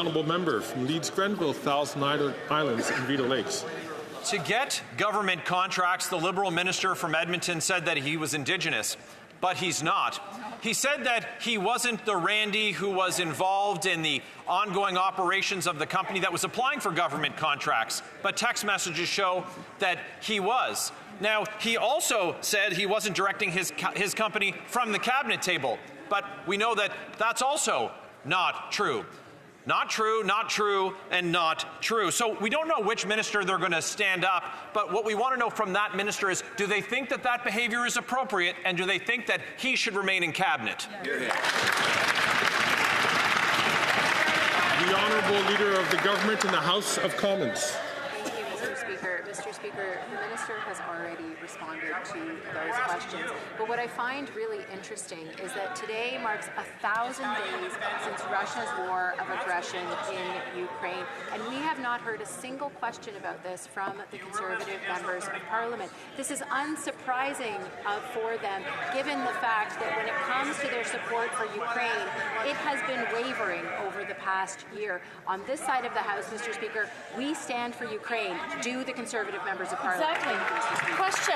Honourable member from Leeds Grenville, Thousand Islands and Vito Lakes. To get government contracts, the Liberal minister from Edmonton said that he was Indigenous, but he's not. He said that he wasn't the Randy who was involved in the ongoing operations of the company that was applying for government contracts, but text messages show that he was. Now, he also said he wasn't directing his company from the cabinet table, but we know that that's also not true. Not true, not true, and not true. So we don't know which minister they're going to stand up, but what we want to know from that minister is, do they think that that behavior is appropriate, and do they think that he should remain in cabinet? The Honourable Leader of the Government in the House of Commons. Thank you, Mr. Speaker. Mr. Speaker, the Minister has already responded to those questions. But what I find really interesting is that today marks 1,000 days since Russia's war of aggression in Ukraine, and we have not heard a single question about this from the Conservative members of Parliament. This is unsurprising for them, given the fact that when it comes to their support for Ukraine, it has been wavering over the past year. On this side of the House, Mr. Speaker, we stand for Ukraine. Do the Conservative members of Parliament? Exactly. Question.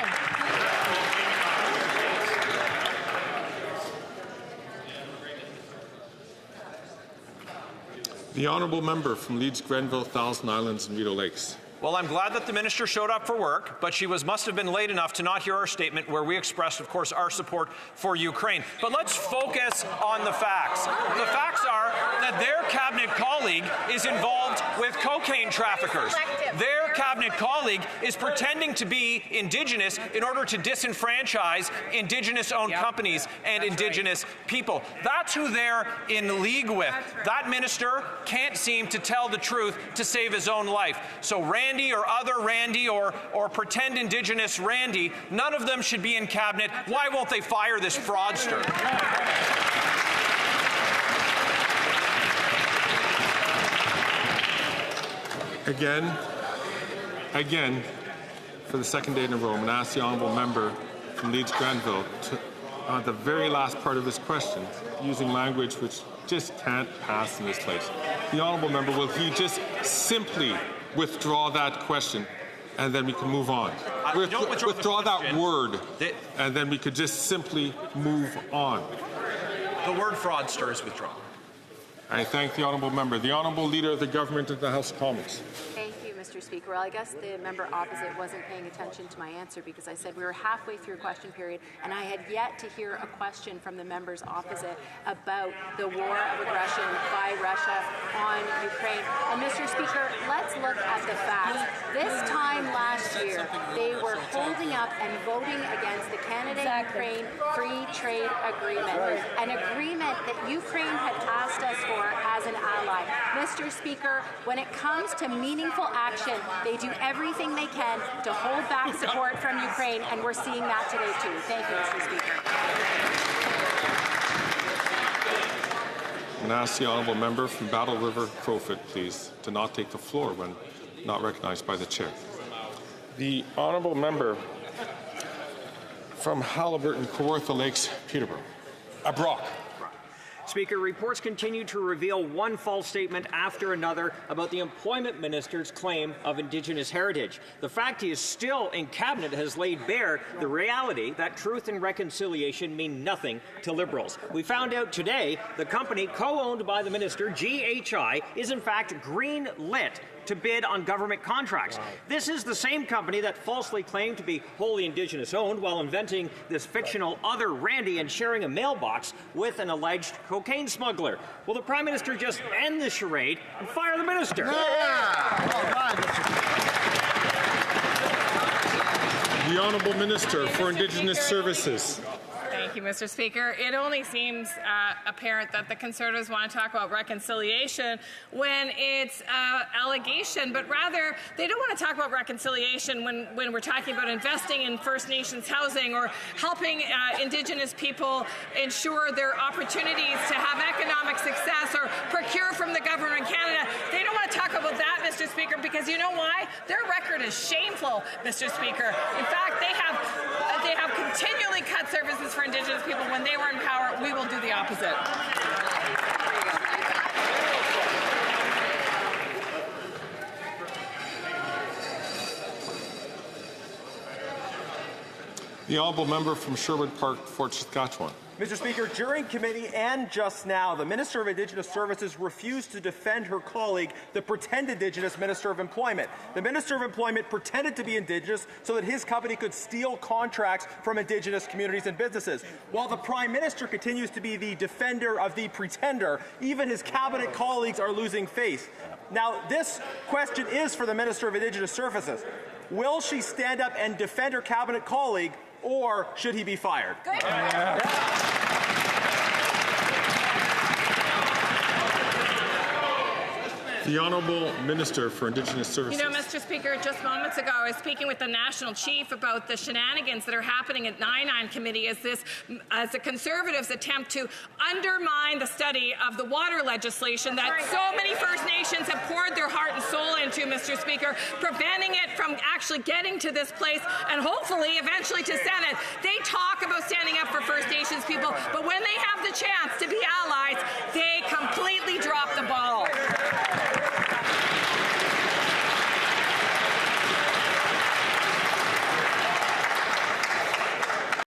The Honourable member from Leeds Grenville, Thousand Islands and Vito Lakes. Well, I'm glad that the minister showed up for work, but she must have been late enough to not hear our statement where we expressed, of course, our support for Ukraine. But let's focus on the facts. The facts are that their cabinet colleague is involved with cocaine traffickers. Their cabinet colleague is pretending to be Indigenous in order to disenfranchise Indigenous-owned companies and Indigenous people. That's who they're in league with. That minister can't seem to tell the truth to save his own life. So Randy or other Randy or pretend Indigenous Randy, none of them should be in cabinet. Why won't they fire this fraudster? Again, for the second day in a row, I'm going to ask the Honourable member from Leeds Grenville to, the very last part of his question, using language which just can't pass in this place. The Honourable member, will he just simply withdraw that question, and then we can move on? Withdraw that word, and then we could just simply move on. The word fraudster is withdrawn. I thank the Honourable member. The Honourable Leader of the Government of the House of Commons. Thank you, Mr. Speaker. Well, I guess the member opposite wasn't paying attention to my answer, because I said we were halfway through question period and I had yet to hear a question from the members opposite about the war of aggression by Russia on Ukraine. And Mr. Speaker, let's look at the facts. This time last year, they were holding up and voting against the Canada-Ukraine Free Trade Agreement, an agreement that Ukraine had asked us for as an ally. Mr. Speaker, when it comes to meaningful action, they do everything they can to hold back support from Ukraine, and we're seeing that today too. Thank you, Mr. Speaker. I'm going to ask the Honourable member from Battle River Crowfoot, please, to not take the floor when not recognized by the chair. The Honourable member from Haliburton, Kawartha Lakes, Peterborough. Brock. Speaker, reports continue to reveal one false statement after another about the employment minister's claim of Indigenous heritage. The fact he is still in cabinet has laid bare the reality that truth and reconciliation mean nothing to Liberals. We found out today the company co-owned by the minister, GHI, is in fact green-lit to bid on government contracts. Wow. This is the same company that falsely claimed to be wholly Indigenous-owned while inventing this fictional other Randy and sharing a mailbox with an alleged cocaine smuggler. Will the Prime Minister just end the charade and fire the minister? The Honourable Minister for Indigenous Services. Thank you, Mr. Speaker. It only seems apparent that the Conservatives want to talk about reconciliation when it's allegation, but rather they don't want to talk about reconciliation when we're talking about investing in First Nations housing or helping Indigenous people ensure their opportunities to have economic success or procure from the government of Canada. They don't want to talk about that, Mr. Speaker, because you know why? Their record is shameful, Mr. Speaker. In fact, they have continually cut services for Indigenous people. When they were in power, we will do the opposite. The honourable member from Sherwood Park, Fort Saskatchewan. Mr. Speaker, during committee and just now, the Minister of Indigenous Services refused to defend her colleague, the pretend-indigenous Minister of Employment. The Minister of Employment pretended to be Indigenous so that his company could steal contracts from Indigenous communities and businesses. While the Prime Minister continues to be the defender of the pretender, even his cabinet colleagues are losing face. Now, this question is for the Minister of Indigenous Services. Will she stand up and defend her cabinet colleague, or should he be fired? The Honourable Minister for Indigenous Services. You know, Mr. Speaker, just moments ago I was speaking with the National Chief about the shenanigans that are happening at 9-9 Committee as the Conservatives attempt to undermine the study of the water legislation that so many First Nations have poured their heart and soul into, Mr. Speaker, preventing it from actually getting to this place and hopefully eventually to Senate. They talk about standing up for First Nations people, but when they have the chance